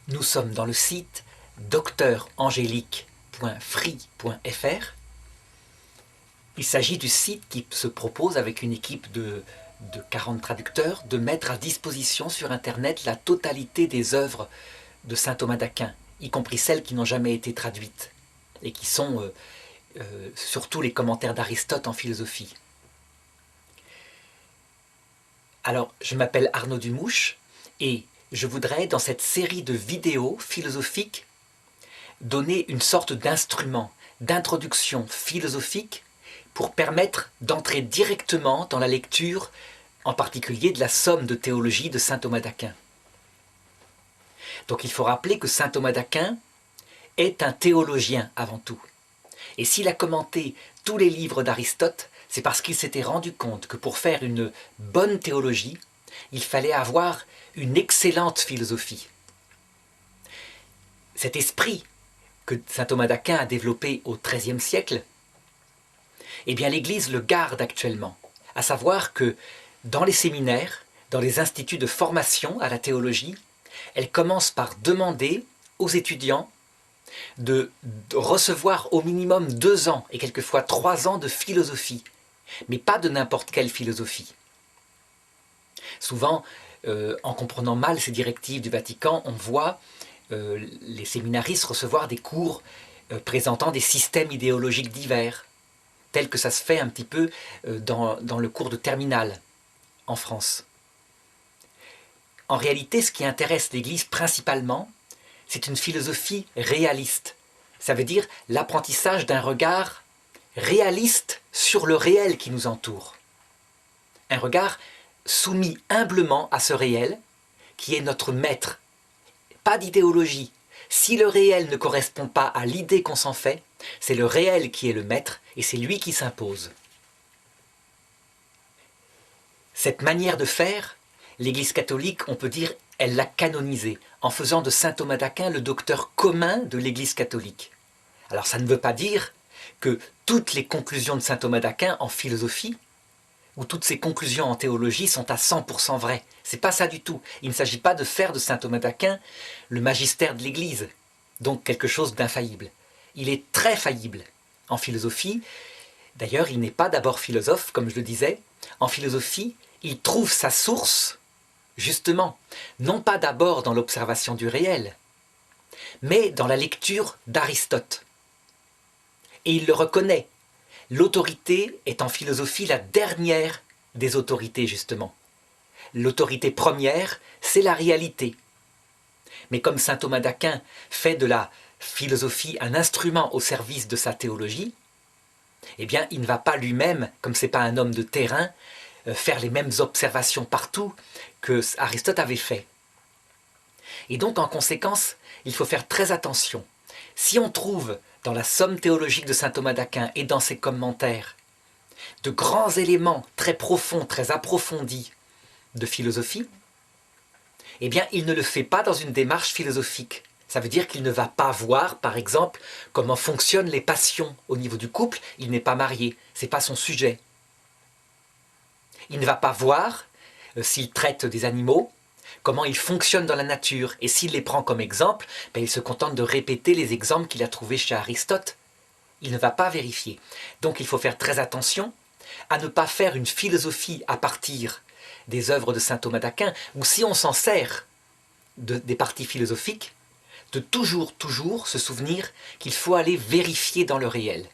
Nous sommes dans le site docteurangélique.free.fr. Il s'agit du site qui se propose, avec une équipe de 40 traducteurs, de mettre à disposition sur Internet la totalité des œuvres de saint Thomas d'Aquin, y compris celles qui n'ont jamais été traduites, et qui sont surtout les commentaires d'Aristote en philosophie. Alors, je m'appelle Arnaud Dumouche, et je voudrais, dans cette série de vidéos philosophiques, donner une sorte d'instrument, d'introduction philosophique pour permettre d'entrer directement dans la lecture, en particulier de la somme de théologie de saint Thomas d'Aquin. Donc il faut rappeler que saint Thomas d'Aquin est un théologien avant tout. Et s'il a commenté tous les livres d'Aristote, c'est parce qu'il s'était rendu compte que pour faire une bonne théologie, il fallait avoir une excellente philosophie. Cet esprit que saint Thomas d'Aquin a développé au XIIIe siècle, eh bien l'Église le garde actuellement, à savoir que dans les séminaires, dans les instituts de formation à la théologie, elle commence par demander aux étudiants de recevoir au minimum 2 ans et quelquefois 3 ans de philosophie, mais pas de n'importe quelle philosophie. Souvent, en comprenant mal ces directives du Vatican, on voit les séminaristes recevoir des cours présentant des systèmes idéologiques divers, tel que ça se fait un petit peu dans le cours de terminale en France. En réalité, ce qui intéresse l'Église principalement, c'est une philosophie réaliste. Ça veut dire l'apprentissage d'un regard réaliste sur le réel qui nous entoure. Un regard soumis humblement à ce réel qui est notre maître. Pas d'idéologie. Si le réel ne correspond pas à l'idée qu'on s'en fait, c'est le réel qui est le maître et c'est lui qui s'impose. Cette manière de faire, l'Église catholique, on peut dire, elle l'a canonisée, en faisant de saint Thomas d'Aquin le docteur commun de l'Église catholique. Alors ça ne veut pas dire que toutes les conclusions de saint Thomas d'Aquin en philosophie, ou toutes ces conclusions en théologie sont à 100% vraies. C'est pas ça du tout. Il ne s'agit pas de faire de saint Thomas d'Aquin le magistère de l'Église, donc quelque chose d'infaillible. Il est très faillible en philosophie. D'ailleurs, il n'est pas d'abord philosophe, comme je le disais. En philosophie, il trouve sa source, justement, non pas d'abord dans l'observation du réel, mais dans la lecture d'Aristote. Et il le reconnaît. L'autorité est en philosophie la dernière des autorités, justement. L'autorité première, c'est la réalité. Mais comme saint Thomas d'Aquin fait de la philosophie un instrument au service de sa théologie, eh bien, il ne va pas lui-même, comme ce n'est pas un homme de terrain, faire les mêmes observations partout que Aristote avait fait. Et donc, en conséquence, il faut faire très attention. Si on trouve dans la somme théologique de saint Thomas d'Aquin et dans ses commentaires de grands éléments très profonds, très approfondis de philosophie, eh bien, il ne le fait pas dans une démarche philosophique. Ça veut dire qu'il ne va pas voir, par exemple, comment fonctionnent les passions au niveau du couple. Il n'est pas marié, ce n'est pas son sujet. Il ne va pas voir, s'il traite des animaux, comment ils fonctionnent dans la nature. Et s'il les prend comme exemple, ben il se contente de répéter les exemples qu'il a trouvés chez Aristote. Il ne va pas vérifier. Donc il faut faire très attention à ne pas faire une philosophie à partir des œuvres de saint Thomas d'Aquin, ou si on s'en sert des parties philosophiques, de toujours se souvenir qu'il faut aller vérifier dans le réel.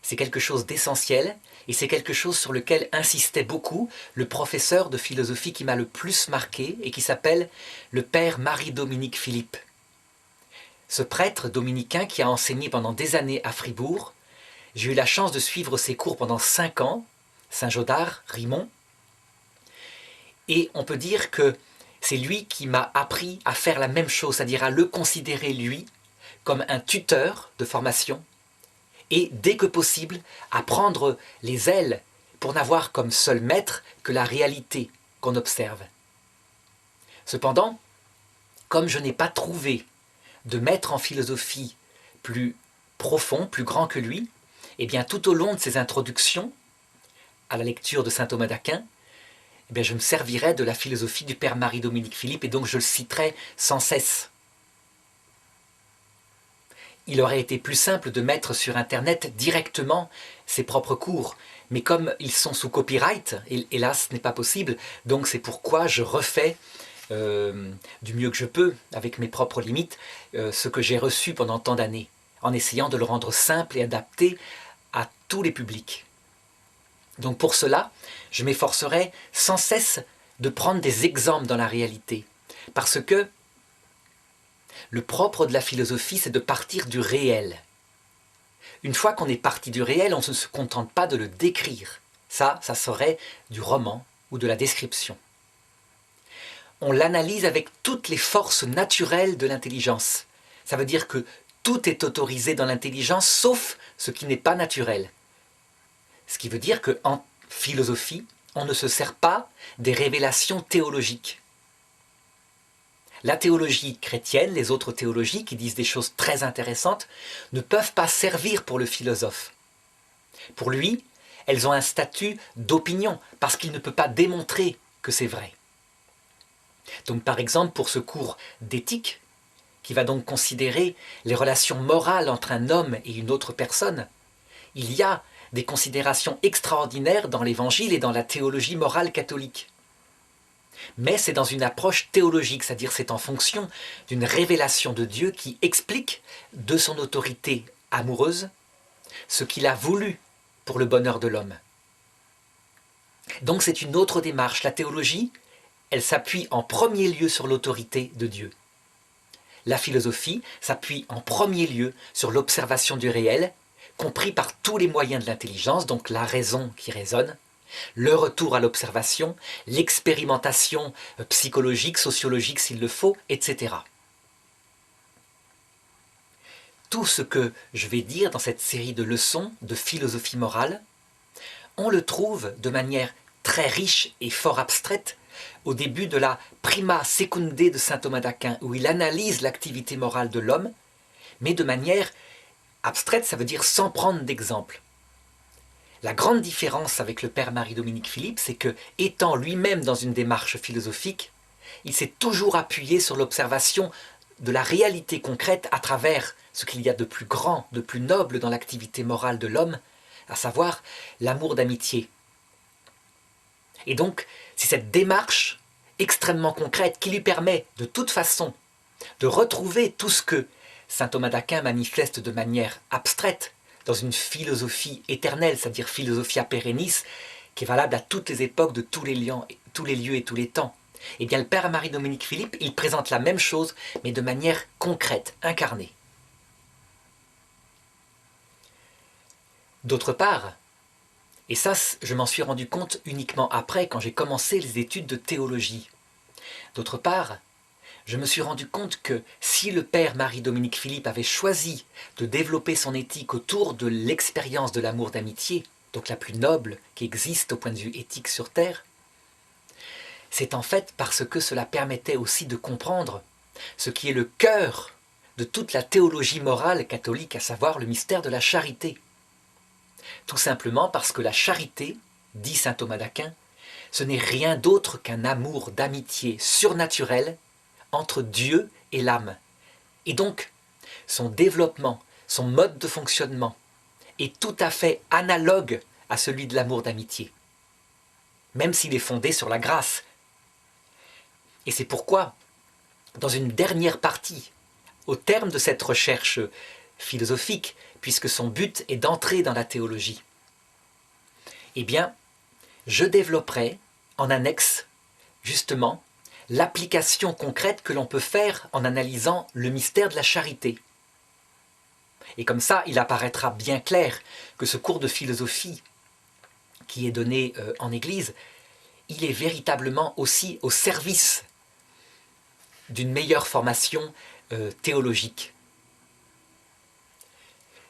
C'est quelque chose d'essentiel, et c'est quelque chose sur lequel insistait beaucoup le professeur de philosophie qui m'a le plus marqué, et qui s'appelle le père Marie-Dominique Philippe. Ce prêtre dominicain qui a enseigné pendant des années à Fribourg, j'ai eu la chance de suivre ses cours pendant 5 ans, Saint-Jodard, Rimont, et on peut dire que c'est lui qui m'a appris à faire la même chose, c'est-à-dire à le considérer, lui, comme un tuteur de formation, et dès que possible, à prendre les ailes pour n'avoir comme seul maître que la réalité qu'on observe. Cependant, comme je n'ai pas trouvé de maître en philosophie plus profond, plus grand que lui, eh bien tout au long de ses introductions à la lecture de saint Thomas d'Aquin, eh bien, je me servirai de la philosophie du père Marie-Dominique Philippe et donc je le citerai sans cesse. Il aurait été plus simple de mettre sur Internet directement ses propres cours, mais comme ils sont sous copyright, hélas, ce n'est pas possible, donc c'est pourquoi je refais du mieux que je peux, avec mes propres limites, ce que j'ai reçu pendant tant d'années, en essayant de le rendre simple et adapté à tous les publics. Donc pour cela, je m'efforcerai sans cesse de prendre des exemples dans la réalité, parce que le propre de la philosophie, c'est de partir du réel. Une fois qu'on est parti du réel, on ne se contente pas de le décrire. Ça serait du roman ou de la description. On l'analyse avec toutes les forces naturelles de l'intelligence. Ça veut dire que tout est autorisé dans l'intelligence, sauf ce qui n'est pas naturel. Ce qui veut dire qu'en philosophie, on ne se sert pas des révélations théologiques. La théologie chrétienne, les autres théologies qui disent des choses très intéressantes, ne peuvent pas servir pour le philosophe. Pour lui, elles ont un statut d'opinion, parce qu'il ne peut pas démontrer que c'est vrai. Donc par exemple, pour ce cours d'éthique, qui va donc considérer les relations morales entre un homme et une autre personne, il y a des considérations extraordinaires dans l'Évangile et dans la théologie morale catholique. Mais c'est dans une approche théologique, c'est-à-dire c'est en fonction d'une révélation de Dieu qui explique de son autorité amoureuse ce qu'il a voulu pour le bonheur de l'homme. Donc c'est une autre démarche. La théologie, elle s'appuie en premier lieu sur l'autorité de Dieu. La philosophie s'appuie en premier lieu sur l'observation du réel, compris par tous les moyens de l'intelligence, donc la raison qui raisonne, le retour à l'observation, l'expérimentation psychologique, sociologique s'il le faut, etc. Tout ce que je vais dire dans cette série de leçons de philosophie morale, on le trouve de manière très riche et fort abstraite au début de la Prima Secundae de saint Thomas d'Aquin, où il analyse l'activité morale de l'homme, mais de manière abstraite, ça veut dire sans prendre d'exemple. La grande différence avec le père Marie-Dominique Philippe, c'est que, étant lui-même dans une démarche philosophique, il s'est toujours appuyé sur l'observation de la réalité concrète à travers ce qu'il y a de plus grand, de plus noble dans l'activité morale de l'homme, à savoir l'amour d'amitié. Et donc, c'est cette démarche extrêmement concrète qui lui permet, de toute façon, de retrouver tout ce que saint Thomas d'Aquin manifeste de manière abstraite, dans une philosophie éternelle, c'est-à-dire philosophia perennis, qui est valable à toutes les époques, de tous les lieux et tous les temps. Eh bien, le père Marie-Dominique Philippe, il présente la même chose, mais de manière concrète, incarnée. D'autre part, et ça, je m'en suis rendu compte uniquement après, quand j'ai commencé les études de théologie. D'autre part, je me suis rendu compte que si le père Marie-Dominique Philippe avait choisi de développer son éthique autour de l'expérience de l'amour d'amitié, donc la plus noble qui existe au point de vue éthique sur Terre, c'est en fait parce que cela permettait aussi de comprendre ce qui est le cœur de toute la théologie morale catholique, à savoir le mystère de la charité. Tout simplement parce que la charité, dit saint Thomas d'Aquin, ce n'est rien d'autre qu'un amour d'amitié surnaturel entre Dieu et l'âme. Et donc, son développement, son mode de fonctionnement est tout à fait analogue à celui de l'amour d'amitié, même s'il est fondé sur la grâce. Et c'est pourquoi, dans une dernière partie, au terme de cette recherche philosophique, puisque son but est d'entrer dans la théologie, eh bien, je développerai en annexe, justement, l'application concrète que l'on peut faire en analysant le mystère de la charité. Et comme ça, il apparaîtra bien clair que ce cours de philosophie qui est donné en Église, il est véritablement aussi au service d'une meilleure formation théologique.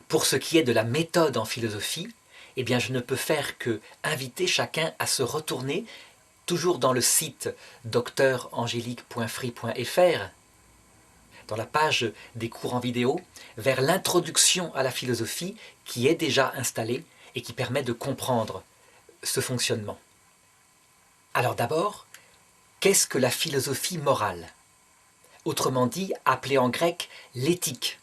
Pour ce qui est de la méthode en philosophie, eh bien, je ne peux faire que inviter chacun à se retourner toujours dans le site docteurangélique.free.fr, dans la page des cours en vidéo, vers l'introduction à la philosophie qui est déjà installée et qui permet de comprendre ce fonctionnement. Alors d'abord, qu'est-ce que la philosophie morale? Autrement dit, appelée en grec l'éthique.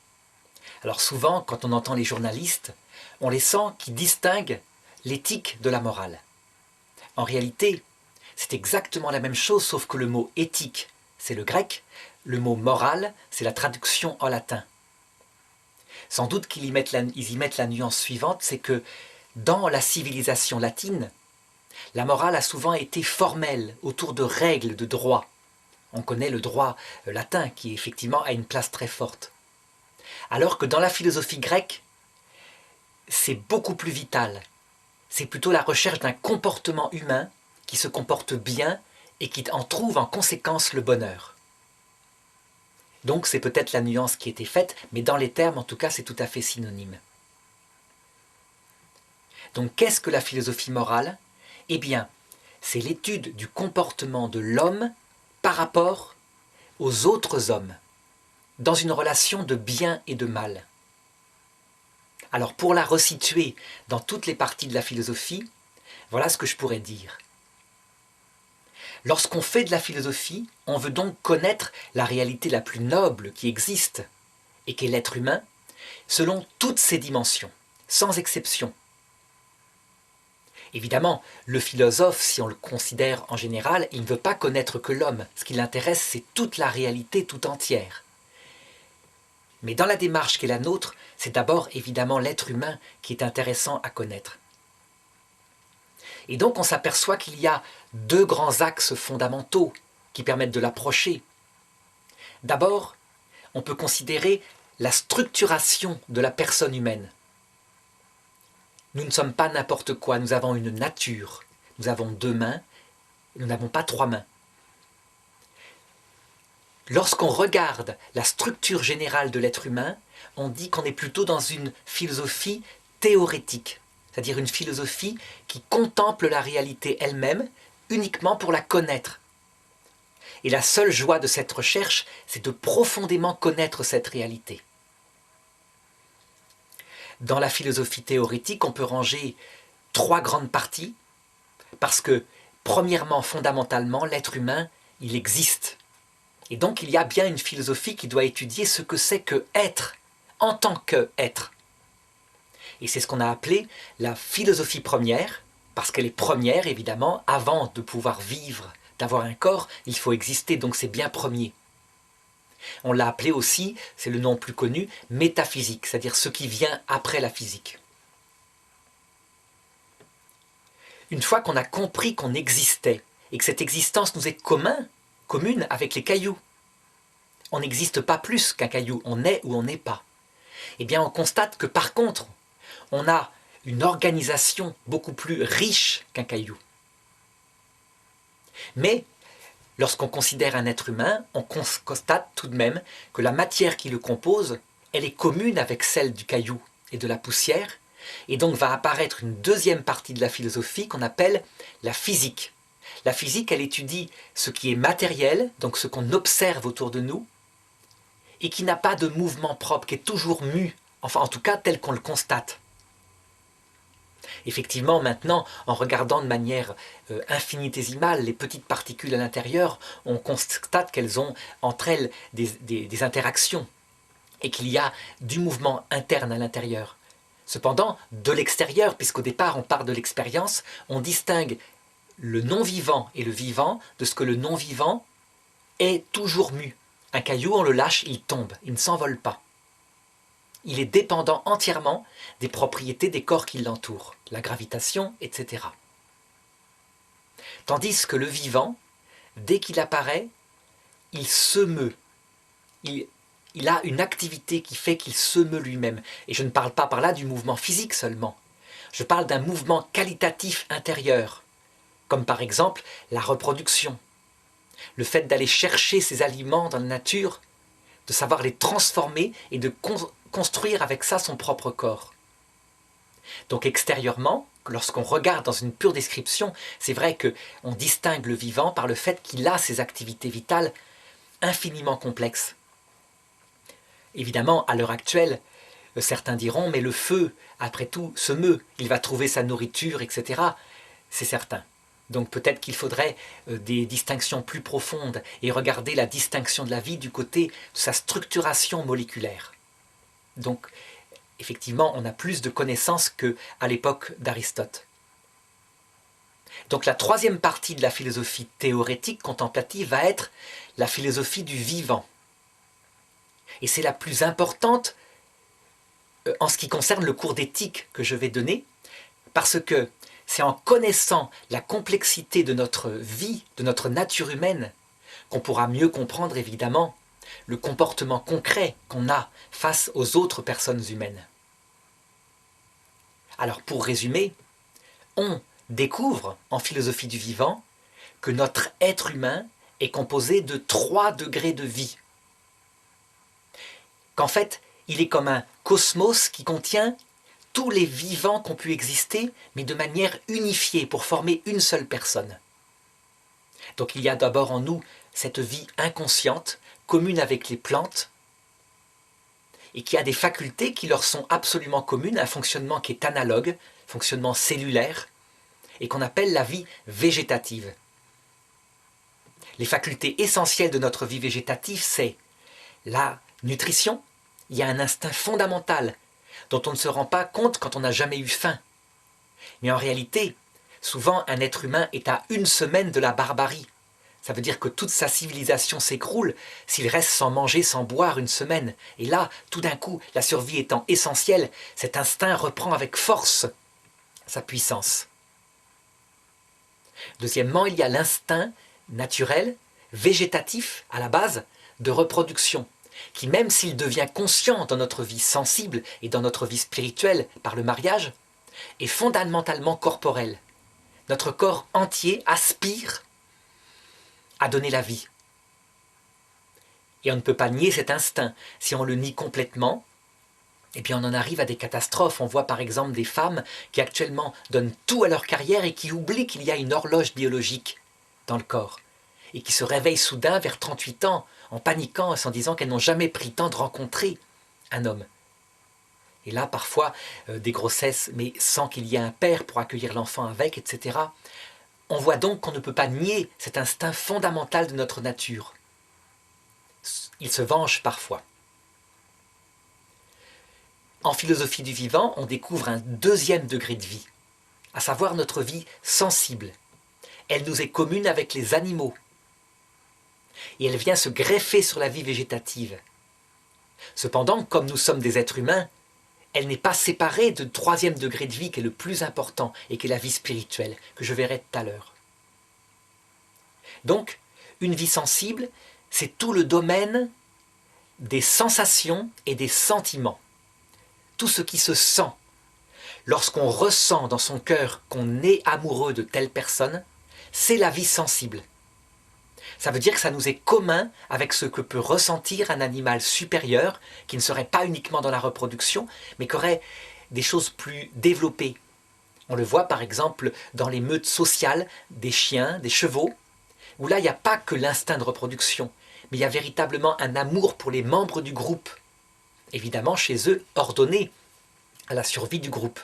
Alors souvent, quand on entend les journalistes, on les sent qui distinguent l'éthique de la morale. En réalité, c'est exactement la même chose, sauf que le mot éthique, c'est le grec, le mot moral, c'est la traduction en latin. Sans doute qu'ils y mettent la nuance suivante, c'est que dans la civilisation latine, la morale a souvent été formelle, autour de règles, de droits. On connaît le droit latin qui effectivement a une place très forte. Alors que dans la philosophie grecque, c'est beaucoup plus vital. C'est plutôt la recherche d'un comportement humain qui se comporte bien et qui en trouve en conséquence le bonheur. Donc c'est peut-être la nuance qui était faite, mais dans les termes, en tout cas, c'est tout à fait synonyme. Donc qu'est-ce que la philosophie morale? Eh bien, c'est l'étude du comportement de l'homme par rapport aux autres hommes, dans une relation de bien et de mal. Alors pour la resituer dans toutes les parties de la philosophie, voilà ce que je pourrais dire. Lorsqu'on fait de la philosophie, on veut donc connaître la réalité la plus noble qui existe, et qu'est l'être humain, selon toutes ses dimensions, sans exception. Évidemment, le philosophe, si on le considère en général, il ne veut pas connaître que l'homme. Ce qui l'intéresse, c'est toute la réalité tout entière. Mais dans la démarche qui est la nôtre, c'est d'abord évidemment l'être humain qui est intéressant à connaître. Et donc on s'aperçoit qu'il y a deux grands axes fondamentaux qui permettent de l'approcher. D'abord, on peut considérer la structuration de la personne humaine. Nous ne sommes pas n'importe quoi, nous avons une nature. Nous avons deux mains, nous n'avons pas trois mains. Lorsqu'on regarde la structure générale de l'être humain, on dit qu'on est plutôt dans une philosophie théorétique, c'est-à-dire une philosophie qui contemple la réalité elle-même uniquement pour la connaître. Et la seule joie de cette recherche, c'est de profondément connaître cette réalité. Dans la philosophie théorétique, on peut ranger trois grandes parties, parce que, premièrement, fondamentalement, l'être humain, il existe. Et donc, il y a bien une philosophie qui doit étudier ce que c'est que être, en tant que être. Et c'est ce qu'on a appelé la philosophie première, parce qu'elle est première, évidemment, avant de pouvoir vivre, d'avoir un corps, il faut exister, donc c'est bien premier. On l'a appelé aussi, c'est le nom plus connu, métaphysique, c'est-à-dire ce qui vient après la physique. Une fois qu'on a compris qu'on existait, et que cette existence nous est commune avec les cailloux, on n'existe pas plus qu'un caillou, on est ou on n'est pas. Eh bien on constate que par contre, on a une organisation beaucoup plus riche qu'un caillou. Mais lorsqu'on considère un être humain, on constate tout de même que la matière qui le compose, elle est commune avec celle du caillou et de la poussière, et donc va apparaître une deuxième partie de la philosophie qu'on appelle la physique. La physique, elle étudie ce qui est matériel, donc ce qu'on observe autour de nous, et qui n'a pas de mouvement propre, qui est toujours mu, enfin en tout cas tel qu'on le constate. Effectivement, maintenant, en regardant de manière infinitésimale les petites particules à l'intérieur, on constate qu'elles ont entre elles des interactions et qu'il y a du mouvement interne à l'intérieur. Cependant, de l'extérieur, puisqu'au départ on part de l'expérience, on distingue le non-vivant et le vivant de ce que le non-vivant est toujours mu. Un caillou, on le lâche, il tombe, il ne s'envole pas. Il est dépendant entièrement des propriétés des corps qui l'entourent, la gravitation, etc. Tandis que le vivant, dès qu'il apparaît, il se meut. Il a une activité qui fait qu'il se meut lui-même. Et je ne parle pas par là du mouvement physique seulement. Je parle d'un mouvement qualitatif intérieur, comme par exemple la reproduction. Le fait d'aller chercher ses aliments dans la nature, de savoir les transformer et de construire avec ça son propre corps. Donc extérieurement, lorsqu'on regarde dans une pure description, c'est vrai qu'on distingue le vivant par le fait qu'il a ses activités vitales infiniment complexes. Évidemment, à l'heure actuelle, certains diront, mais le feu, après tout, se meut, il va trouver sa nourriture, etc. C'est certain. Donc peut-être qu'il faudrait des distinctions plus profondes et regarder la distinction de la vie du côté de sa structuration moléculaire. Donc effectivement, on a plus de connaissances qu'à l'époque d'Aristote. Donc la troisième partie de la philosophie théorétique contemplative va être la philosophie du vivant. Et c'est la plus importante en ce qui concerne le cours d'éthique que je vais donner, parce que c'est en connaissant la complexité de notre vie, de notre nature humaine, qu'on pourra mieux comprendre évidemment le comportement concret qu'on a face aux autres personnes humaines. Alors pour résumer, on découvre en philosophie du vivant que notre être humain est composé de 3 degrés de vie. Qu'en fait, il est comme un cosmos qui contient tous les vivants qui ont pu exister, mais de manière unifiée pour former une seule personne. Donc il y a d'abord en nous cette vie inconsciente, commune avec les plantes, et qui a des facultés qui leur sont absolument communes, un fonctionnement qui est analogue, fonctionnement cellulaire, et qu'on appelle la vie végétative. Les facultés essentielles de notre vie végétative, c'est la nutrition. Il y a un instinct fondamental dont on ne se rend pas compte quand on n'a jamais eu faim. Mais en réalité, souvent un être humain est à 1 semaine de la barbarie. Ça veut dire que toute sa civilisation s'écroule s'il reste sans manger, sans boire 1 semaine. Et là, tout d'un coup, la survie étant essentielle, cet instinct reprend avec force sa puissance. Deuxièmement, il y a l'instinct naturel, végétatif à la base, de reproduction, qui même s'il devient conscient dans notre vie sensible et dans notre vie spirituelle par le mariage, est fondamentalement corporel. Notre corps entier aspire à donner la vie. Et on ne peut pas nier cet instinct. Si on le nie complètement, eh bien on en arrive à des catastrophes. On voit par exemple des femmes qui actuellement donnent tout à leur carrière et qui oublient qu'il y a une horloge biologique dans le corps. Et qui se réveillent soudain vers 38 ans en paniquant et s'en disant qu'elles n'ont jamais pris le temps de rencontrer un homme. Et là, parfois, des grossesses, mais sans qu'il y ait un père pour accueillir l'enfant avec, etc. On voit donc qu'on ne peut pas nier cet instinct fondamental de notre nature. Il se venge parfois. En philosophie du vivant, on découvre un 2e degré de vie, à savoir notre vie sensible. Elle nous est commune avec les animaux. Et elle vient se greffer sur la vie végétative. Cependant, comme nous sommes des êtres humains, elle n'est pas séparée du 3e degré de vie qui est le plus important et qui est la vie spirituelle, que je verrai tout à l'heure. Donc, une vie sensible, c'est tout le domaine des sensations et des sentiments. Tout ce qui se sent. Lorsqu'on ressent dans son cœur qu'on est amoureux de telle personne, c'est la vie sensible. Ça veut dire que ça nous est commun avec ce que peut ressentir un animal supérieur, qui ne serait pas uniquement dans la reproduction, mais qui aurait des choses plus développées. On le voit par exemple dans les meutes sociales des chiens, des chevaux, où là il n'y a pas que l'instinct de reproduction, mais il y a véritablement un amour pour les membres du groupe. Évidemment chez eux ordonné à la survie du groupe,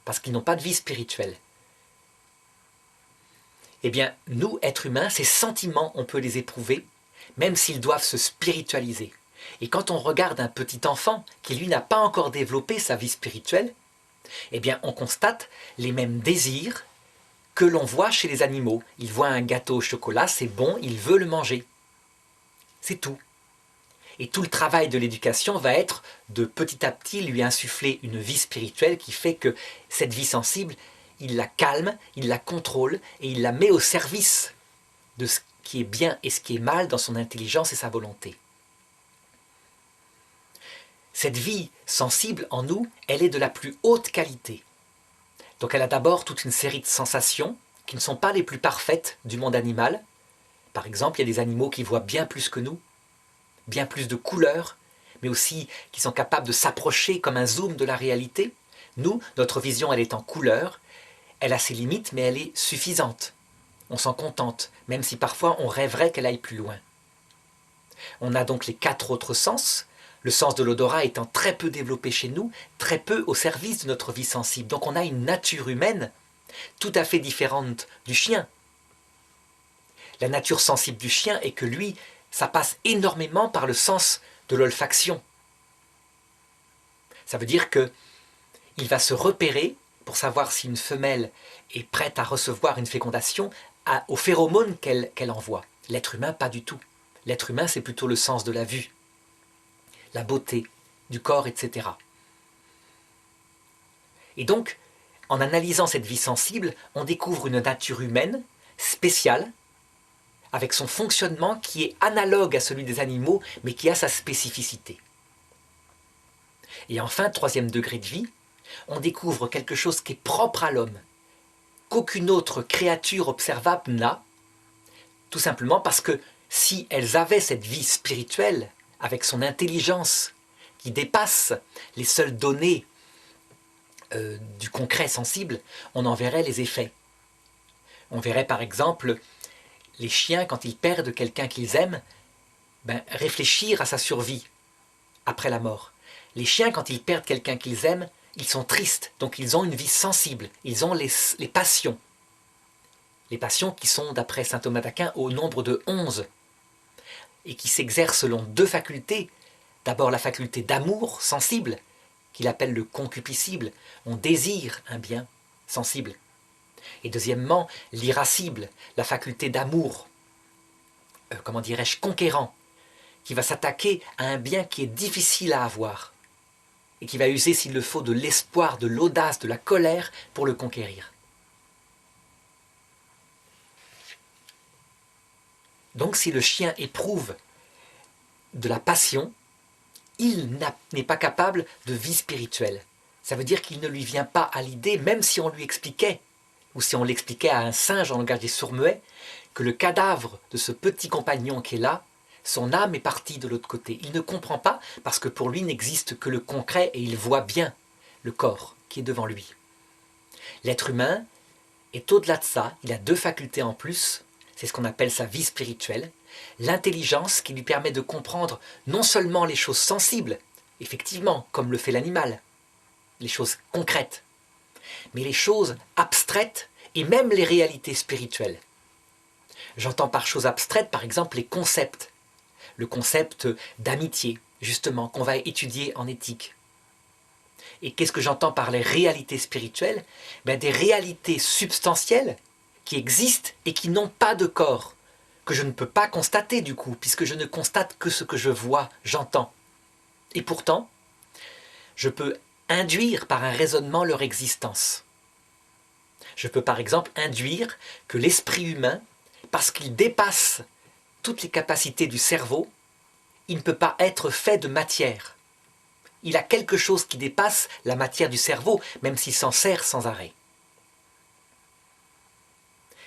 parce qu'ils n'ont pas de vie spirituelle. Eh bien, nous, êtres humains, ces sentiments, on peut les éprouver, même s'ils doivent se spiritualiser. Et quand on regarde un petit enfant qui, lui, n'a pas encore développé sa vie spirituelle, eh bien, on constate les mêmes désirs que l'on voit chez les animaux. Il voit un gâteau au chocolat, c'est bon, il veut le manger. C'est tout. Et tout le travail de l'éducation va être de petit à petit lui insuffler une vie spirituelle qui fait que cette vie sensible, il la calme, il la contrôle et il la met au service de ce qui est bien et ce qui est mal dans son intelligence et sa volonté. Cette vie sensible en nous, elle est de la plus haute qualité. Donc elle a d'abord toute une série de sensations qui ne sont pas les plus parfaites du monde animal. Par exemple, il y a des animaux qui voient bien plus que nous, bien plus de couleurs, mais aussi qui sont capables de s'approcher comme un zoom de la réalité. Nous, notre vision, elle est en couleur. Elle a ses limites, mais elle est suffisante. On s'en contente, même si parfois on rêverait qu'elle aille plus loin. On a donc les 4 autres sens, le sens de l'odorat étant très peu développé chez nous, très peu au service de notre vie sensible. Donc on a une nature humaine tout à fait différente du chien. La nature sensible du chien est que lui, ça passe énormément par le sens de l'olfaction. Ça veut dire qu'il va se repérer pour savoir si une femelle est prête à recevoir une fécondation aux phéromones qu'elle envoie. L'être humain, pas du tout. L'être humain, c'est plutôt le sens de la vue, la beauté du corps, etc. Et donc, en analysant cette vie sensible, on découvre une nature humaine spéciale, avec son fonctionnement qui est analogue à celui des animaux, mais qui a sa spécificité. Et enfin, troisième degré de vie, on découvre quelque chose qui est propre à l'homme, qu'aucune autre créature observable n'a, tout simplement parce que si elles avaient cette vie spirituelle, avec son intelligence qui dépasse les seules données du concret sensible, on en verrait les effets. On verrait par exemple les chiens, quand ils perdent quelqu'un qu'ils aiment, réfléchir à sa survie après la mort. Les chiens, quand ils perdent quelqu'un qu'ils aiment, ils sont tristes, donc ils ont une vie sensible, ils ont les passions. Les passions qui sont, d'après saint Thomas d'Aquin, au nombre de 11, et qui s'exercent selon deux facultés. D'abord la faculté d'amour sensible, qu'il appelle le concupiscible, on désire un bien sensible. Et deuxièmement, l'irascible, la faculté d'amour, comment dirais-je, conquérant, qui va s'attaquer à un bien qui est difficile à avoir, et qui va user, s'il le faut, de l'espoir, de l'audace, de la colère pour le conquérir. Donc si le chien éprouve de la passion, il n'est pas capable de vie spirituelle. Ça veut dire qu'il ne lui vient pas à l'idée, même si on lui expliquait, ou si on l'expliquait à un singe en langage des sourds-muets, que le cadavre de ce petit compagnon qui est là, son âme est partie de l'autre côté. Il ne comprend pas parce que pour lui n'existe que le concret et il voit bien le corps qui est devant lui. L'être humain est au-delà de ça, il a deux facultés en plus, c'est ce qu'on appelle sa vie spirituelle, l'intelligence qui lui permet de comprendre non seulement les choses sensibles, effectivement, comme le fait l'animal, les choses concrètes, mais les choses abstraites et même les réalités spirituelles. J'entends par choses abstraites, par exemple, les concepts. Le concept d'amitié, justement, qu'on va étudier en éthique. Et qu'est-ce que j'entends par les réalités spirituelles ? Des réalités substantielles qui existent et qui n'ont pas de corps, que je ne peux pas constater du coup, puisque je ne constate que ce que je vois, j'entends. Et pourtant, je peux induire par un raisonnement leur existence. Je peux par exemple induire que l'esprit humain, parce qu'il dépasse toutes les capacités du cerveau, il ne peut pas être fait de matière. Il a quelque chose qui dépasse la matière du cerveau, même s'il s'en sert sans arrêt.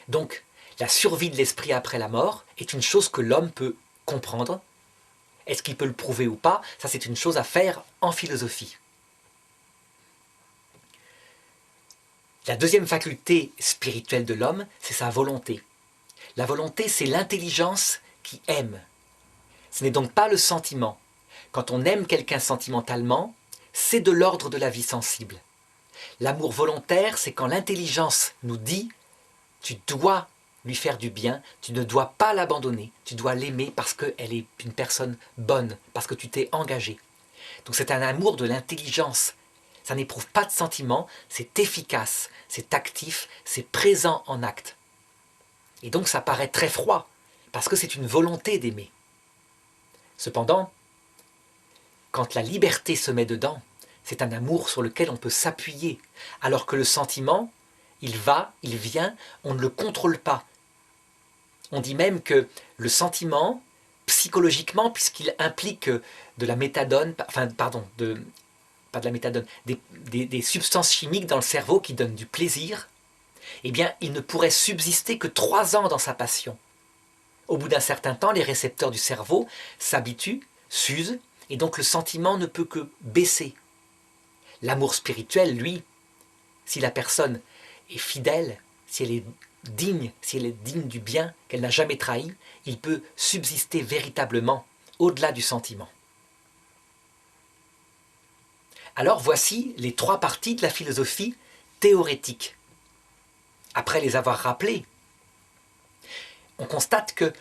Donc, la survie de l'esprit après la mort est une chose que l'homme peut comprendre. Est-ce qu'il peut le prouver ou pas ? Ça, c'est une chose à faire en philosophie. La deuxième faculté spirituelle de l'homme, c'est sa volonté. La volonté, c'est l'intelligence qui aime. Ce n'est donc pas le sentiment. Quand on aime quelqu'un sentimentalement, c'est de l'ordre de la vie sensible. L'amour volontaire, c'est quand l'intelligence nous dit « tu dois lui faire du bien, tu ne dois pas l'abandonner, tu dois l'aimer parce qu'elle est une personne bonne, parce que tu t'es engagé. » Donc c'est un amour de l'intelligence. Ça n'éprouve pas de sentiment, c'est efficace, c'est actif, c'est présent en acte. Et donc ça paraît très froid, parce que c'est une volonté d'aimer. Cependant, quand la liberté se met dedans, c'est un amour sur lequel on peut s'appuyer, alors que le sentiment, il va, il vient, on ne le contrôle pas. On dit même que le sentiment, psychologiquement, puisqu'il implique de la méthadone, pas de la méthadone, des substances chimiques dans le cerveau qui donnent du plaisir, eh bien, il ne pourrait subsister que 3 ans dans sa passion. Au bout d'un certain temps, les récepteurs du cerveau s'habituent, s'usent, et donc le sentiment ne peut que baisser. L'amour spirituel, lui, si la personne est fidèle, si elle est digne du bien, qu'elle n'a jamais trahi, il peut subsister véritablement au-delà du sentiment. Alors voici les 3 parties de la philosophie théorétique. après les avoir rappelés, on constate que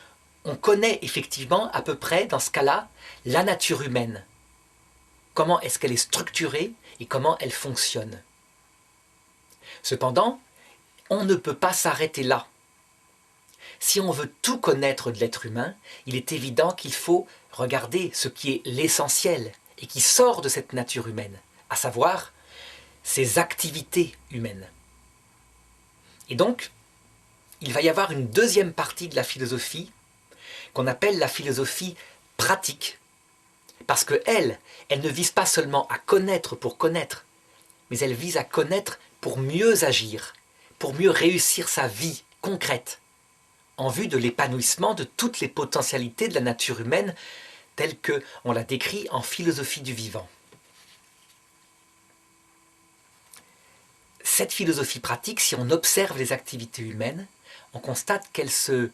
on connaît effectivement à peu près, dans ce cas-là, la nature humaine. Comment est-ce qu'elle est structurée et comment elle fonctionne. Cependant, on ne peut pas s'arrêter là. Si on veut tout connaître de l'être humain, il est évident qu'il faut regarder ce qui est l'essentiel et qui sort de cette nature humaine, à savoir ses activités humaines. Et donc, il va y avoir une deuxième partie de la philosophie qu'on appelle la philosophie pratique, parce qu'elle ne vise pas seulement à connaître pour connaître, mais elle vise à connaître pour mieux agir, pour mieux réussir sa vie concrète, en vue de l'épanouissement de toutes les potentialités de la nature humaine telle qu'on l'a décrit en philosophie du vivant. Cette philosophie pratique, si on observe les activités humaines, on constate qu'elle se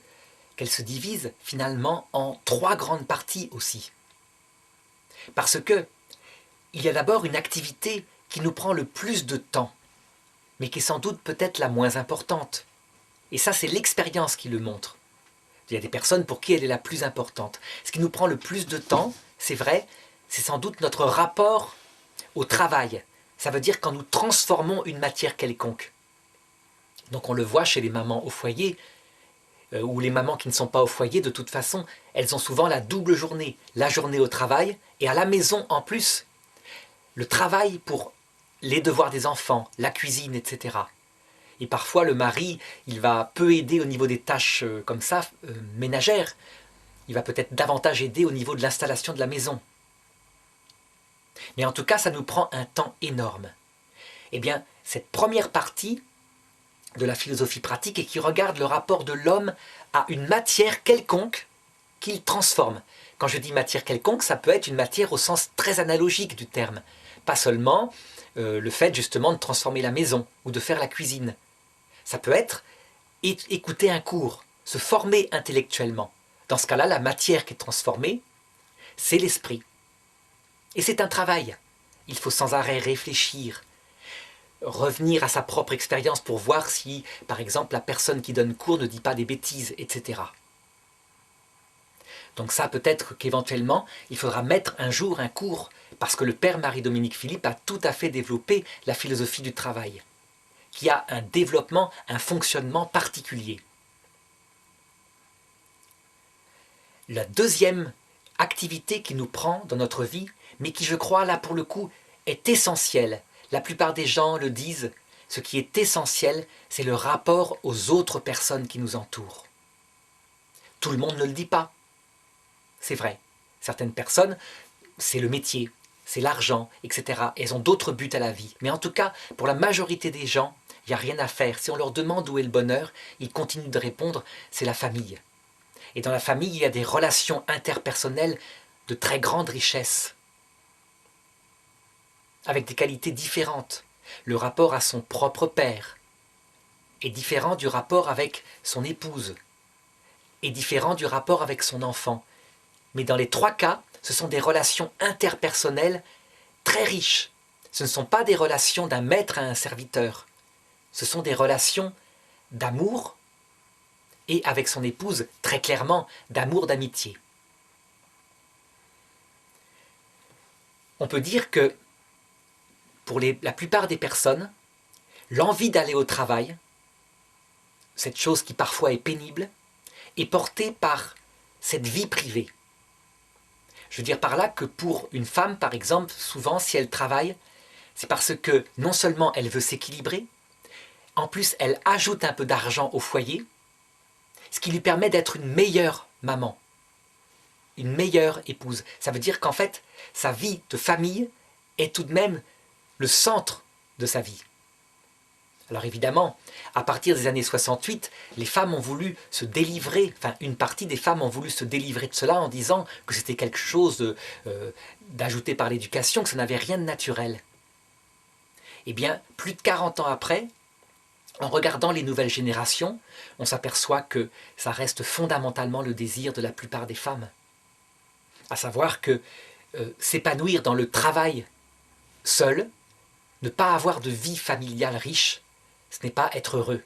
divise finalement en trois grandes parties aussi. Parce que il y a d'abord une activité qui nous prend le plus de temps, mais qui est sans doute peut-être la moins importante. Et ça, c'est l'expérience qui le montre. Il y a des personnes pour qui elle est la plus importante. Ce qui nous prend le plus de temps, c'est vrai, c'est sans doute notre rapport au travail. Ça veut dire quand nous transformons une matière quelconque. Donc on le voit chez les mamans au foyer, ou les mamans qui ne sont pas au foyer, de toute façon, elles ont souvent la double journée. La journée au travail, et à la maison en plus, le travail pour les devoirs des enfants, la cuisine, etc. Et parfois le mari, il va peu aider au niveau des tâches comme ça, ménagères. Il va peut-être davantage aider au niveau de l'installation de la maison. Mais en tout cas, ça nous prend un temps énorme. Eh bien, cette première partie de la philosophie pratique et qui regarde le rapport de l'homme à une matière quelconque qu'il transforme. Quand je dis matière quelconque, ça peut être une matière au sens très analogique du terme. Pas seulement le fait justement de transformer la maison ou de faire la cuisine. Ça peut être écouter un cours, se former intellectuellement. Dans ce cas-là, la matière qui est transformée, c'est l'esprit. Et c'est un travail. Il faut sans arrêt réfléchir, revenir à sa propre expérience pour voir si, par exemple, la personne qui donne cours ne dit pas des bêtises, etc. Donc ça, peut-être qu'éventuellement, il faudra mettre un jour un cours, parce que le père Marie-Dominique Philippe a tout à fait développé la philosophie du travail, qui a un développement, un fonctionnement particulier. La deuxième activité qui nous prend dans notre vie, mais qui, je crois, là pour le coup, est essentielle. La plupart des gens le disent, ce qui est essentiel, c'est le rapport aux autres personnes qui nous entourent. Tout le monde ne le dit pas. C'est vrai. Certaines personnes, c'est le métier, c'est l'argent, etc. Elles ont d'autres buts à la vie. Mais en tout cas, pour la majorité des gens, il n'y a rien à faire. Si on leur demande où est le bonheur, ils continuent de répondre, c'est la famille. Et dans la famille, il y a des relations interpersonnelles de très grande richesse, avec des qualités différentes. Le rapport à son propre père est différent du rapport avec son épouse, est différent du rapport avec son enfant. Mais dans les trois cas, ce sont des relations interpersonnelles très riches. Ce ne sont pas des relations d'un maître à un serviteur. Ce sont des relations d'amour et avec son épouse, très clairement, d'amour, d'amitié. On peut dire que pour la plupart des personnes, l'envie d'aller au travail, cette chose qui parfois est pénible, est portée par cette vie privée. Je veux dire par là que pour une femme, par exemple, souvent, si elle travaille, c'est parce que non seulement elle veut s'équilibrer, en plus elle ajoute un peu d'argent au foyer, ce qui lui permet d'être une meilleure maman, une meilleure épouse. Ça veut dire qu'en fait, sa vie de famille est tout de même le centre de sa vie. Alors évidemment, à partir des années 68, les femmes ont voulu se délivrer, enfin une partie des femmes ont voulu se délivrer de cela en disant que c'était quelque chose d'ajouté par l'éducation, que ça n'avait rien de naturel. Eh bien, plus de 40 ans après, en regardant les nouvelles générations, on s'aperçoit que ça reste fondamentalement le désir de la plupart des femmes. À savoir que s'épanouir dans le travail seul, ne pas avoir de vie familiale riche, ce n'est pas être heureux.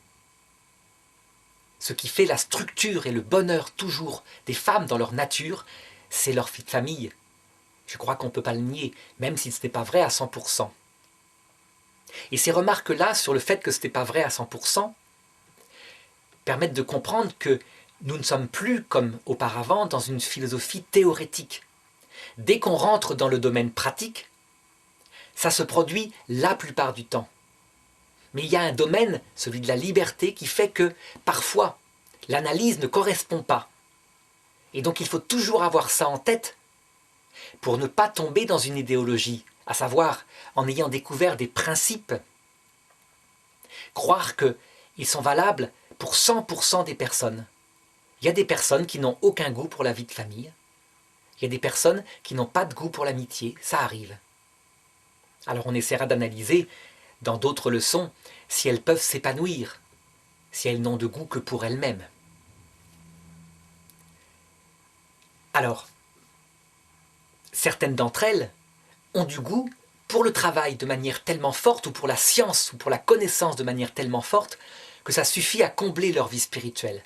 ce qui fait la structure et le bonheur toujours des femmes dans leur nature, c'est leur vie de famille. Je crois qu'on ne peut pas le nier, même si ce n'est pas vrai à 100%. Et ces remarques-là sur le fait que ce n'est pas vrai à 100% permettent de comprendre que nous ne sommes plus, comme auparavant, dans une philosophie théorétique. Dès qu'on rentre dans le domaine pratique, ça se produit la plupart du temps. Mais il y a un domaine, celui de la liberté, qui fait que parfois l'analyse ne correspond pas. Et donc il faut toujours avoir ça en tête pour ne pas tomber dans une idéologie, à savoir en ayant découvert des principes, croire qu'ils sont valables pour 100% des personnes. Il y a des personnes qui n'ont aucun goût pour la vie de famille. Il y a des personnes qui n'ont pas de goût pour l'amitié, ça arrive. Alors on essaiera d'analyser dans d'autres leçons si elles peuvent s'épanouir, si elles n'ont de goût que pour elles-mêmes. Alors, certaines d'entre elles ont du goût pour le travail de manière tellement forte, ou pour la science, ou pour la connaissance de manière tellement forte, que ça suffit à combler leur vie spirituelle.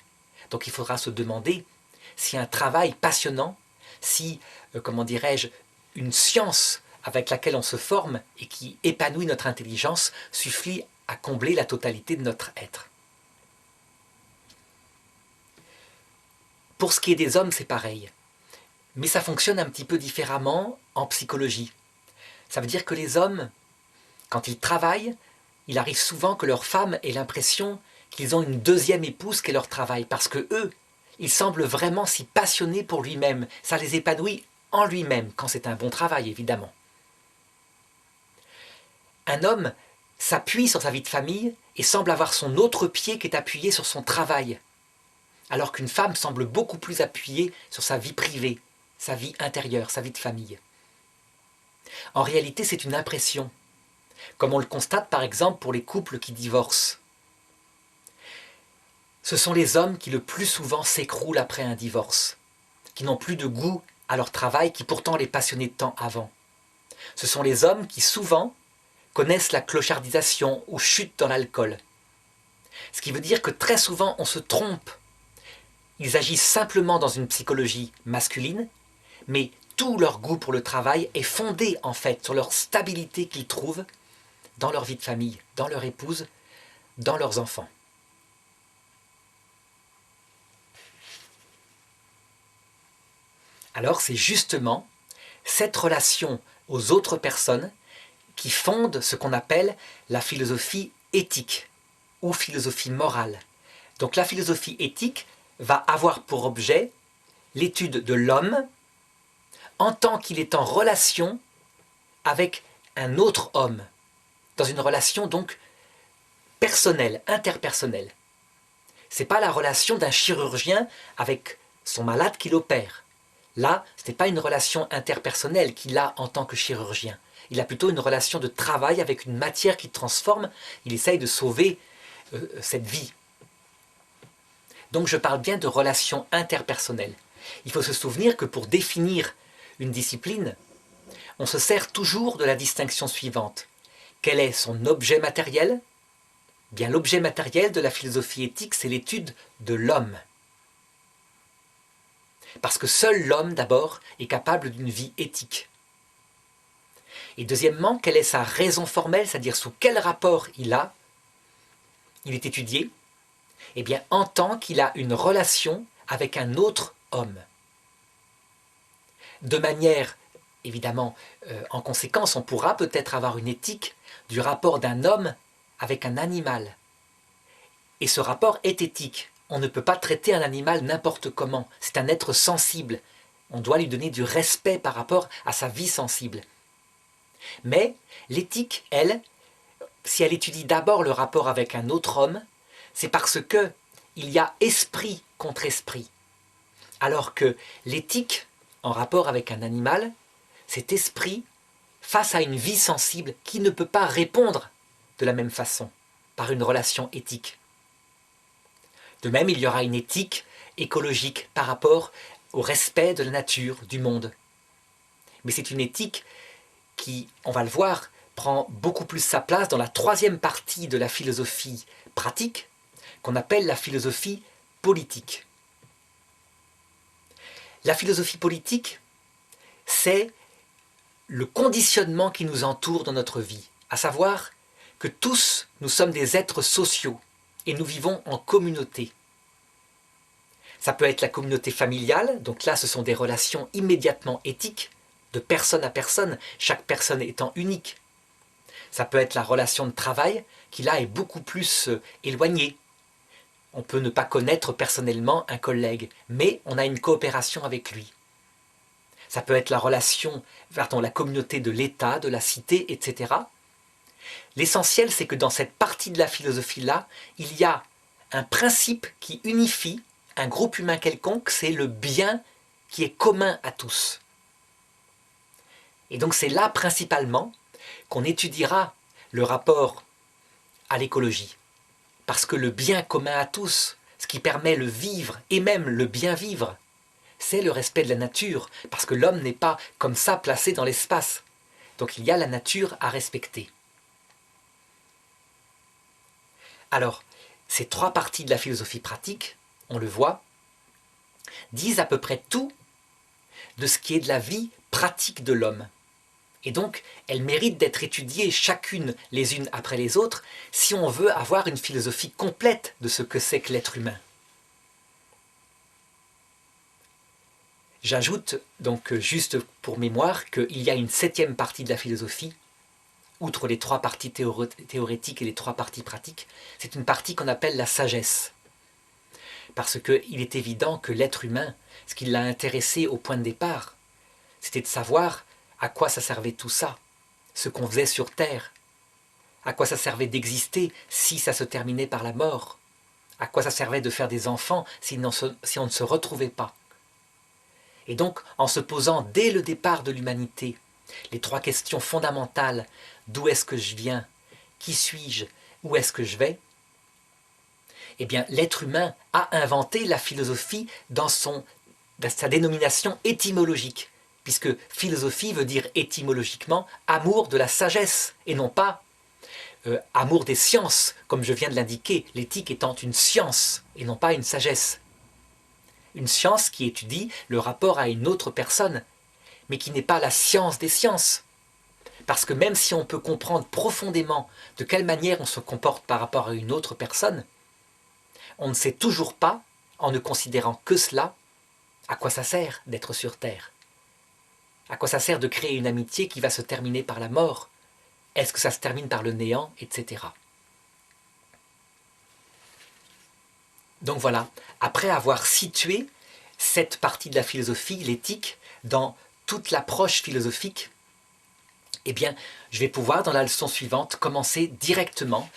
Donc il faudra se demander si un travail passionnant, si, comment dirais-je, une science avec laquelle on se forme et qui épanouit notre intelligence suffit à combler la totalité de notre être. Pour ce qui est des hommes, c'est pareil. Mais ça fonctionne un petit peu différemment en psychologie. Ça veut dire que les hommes, quand ils travaillent, il arrive souvent que leur femme ait l'impression qu'ils ont une deuxième épouse qu'est leur travail, parce que eux, ils semblent vraiment s'y passionner pour lui-même. Ça les épanouit en lui-même, quand c'est un bon travail, évidemment. Un homme s'appuie sur sa vie de famille et semble avoir son autre pied qui est appuyé sur son travail, alors qu'une femme semble beaucoup plus appuyée sur sa vie privée, sa vie intérieure, sa vie de famille. En réalité, c'est une impression, comme on le constate par exemple pour les couples qui divorcent. Ce sont les hommes qui le plus souvent s'écroulent après un divorce, qui n'ont plus de goût à leur travail qui pourtant les passionnait tant avant. Ce sont les hommes qui souvent connaissent la clochardisation ou chutent dans l'alcool. Ce qui veut dire que très souvent on se trompe. Ils agissent simplement dans une psychologie masculine, mais tout leur goût pour le travail est fondé en fait sur leur stabilité qu'ils trouvent dans leur vie de famille, dans leur épouse, dans leurs enfants. Alors c'est justement cette relation aux autres personnes qui fonde ce qu'on appelle la philosophie éthique ou philosophie morale. Donc la philosophie éthique va avoir pour objet l'étude de l'homme en tant qu'il est en relation avec un autre homme, dans une relation donc personnelle, interpersonnelle. Ce n'est pas la relation d'un chirurgien avec son malade qu'il opère. Là, ce n'est pas une relation interpersonnelle qu'il a en tant que chirurgien. Il a plutôt une relation de travail avec une matière qui transforme. Il essaye de sauver cette vie. Donc je parle bien de relation interpersonnelle. Il faut se souvenir que pour définir une discipline, on se sert toujours de la distinction suivante. Quel est son objet matériel ? Bien, l'objet matériel de la philosophie éthique, c'est l'étude de l'homme. Parce que seul l'homme, d'abord, est capable d'une vie éthique. Et deuxièmement, quelle est sa raison formelle, c'est-à-dire sous quel rapport il est étudié ? Eh bien, en tant qu'il a une relation avec un autre homme. De manière, évidemment, en conséquence, on pourra peut-être avoir une éthique du rapport d'un homme avec un animal. Et ce rapport est éthique. On ne peut pas traiter un animal n'importe comment. C'est un être sensible. On doit lui donner du respect par rapport à sa vie sensible. Mais l'éthique, elle, si elle étudie d'abord le rapport avec un autre homme, c'est parce que il y a esprit contre esprit. Alors que l'éthique, en rapport avec un animal, c'est esprit face à une vie sensible qui ne peut pas répondre de la même façon, par une relation éthique. De même, il y aura une éthique écologique par rapport au respect de la nature, du monde. Mais c'est une éthique qui, on va le voir, prend beaucoup plus sa place dans la troisième partie de la philosophie pratique, qu'on appelle la philosophie politique. La philosophie politique, c'est le conditionnement qui nous entoure dans notre vie, à savoir que tous, nous sommes des êtres sociaux et nous vivons en communauté. Ça peut être la communauté familiale, donc là ce sont des relations immédiatement éthiques, de personne à personne, chaque personne étant unique. Ça peut être la relation de travail, qui là est beaucoup plus éloignée. On peut ne pas connaître personnellement un collègue, mais on a une coopération avec lui. Ça peut être la relation, la communauté de l'État, de la cité, etc. L'essentiel, c'est que dans cette partie de la philosophie-là, il y a un principe qui unifie un groupe humain quelconque, c'est le bien qui est commun à tous. Et donc c'est là principalement qu'on étudiera le rapport à l'écologie. Parce que le bien commun à tous, ce qui permet le vivre et même le bien vivre, c'est le respect de la nature, parce que l'homme n'est pas comme ça placé dans l'espace. Donc il y a la nature à respecter. Alors, ces trois parties de la philosophie pratique, on le voit, disent à peu près tout de ce qui est de la vie pratique de l'homme. Et donc, elles méritent d'être étudiées chacune les unes après les autres si on veut avoir une philosophie complète de ce que c'est que l'être humain. J'ajoute donc juste pour mémoire qu'il y a une 7e partie de la philosophie, outre les 3 parties théorétiques et les 3 parties pratiques, c'est une partie qu'on appelle la sagesse. Parce qu'il est évident que l'être humain, ce qui l'a intéressé au point de départ, c'était de savoir à quoi ça servait tout ça, ce qu'on faisait sur Terre, à quoi ça servait d'exister si ça se terminait par la mort, à quoi ça servait de faire des enfants si on ne se retrouvait pas. Et donc, en se posant dès le départ de l'humanité, les 3 questions fondamentales, d'où est-ce que je viens, qui suis-je, où est-ce que je vais, eh bien, l'être humain a inventé la philosophie dans sa dénomination étymologique, puisque philosophie veut dire étymologiquement amour de la sagesse, et non pas amour des sciences, comme je viens de l'indiquer, l'éthique étant une science, et non pas une sagesse. Une science qui étudie le rapport à une autre personne, mais qui n'est pas la science des sciences. Parce que même si on peut comprendre profondément de quelle manière on se comporte par rapport à une autre personne, on ne sait toujours pas, en ne considérant que cela, à quoi ça sert d'être sur Terre. À quoi ça sert de créer une amitié qui va se terminer par la mort? Est-ce que ça se termine par le néant, etc. Donc voilà, après avoir situé cette partie de la philosophie, l'éthique, dans toute l'approche philosophique, eh bien, je vais pouvoir, dans la leçon suivante, commencer directement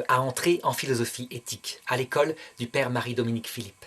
à entrer en philosophie éthique, à l'école du père Marie-Dominique Philippe.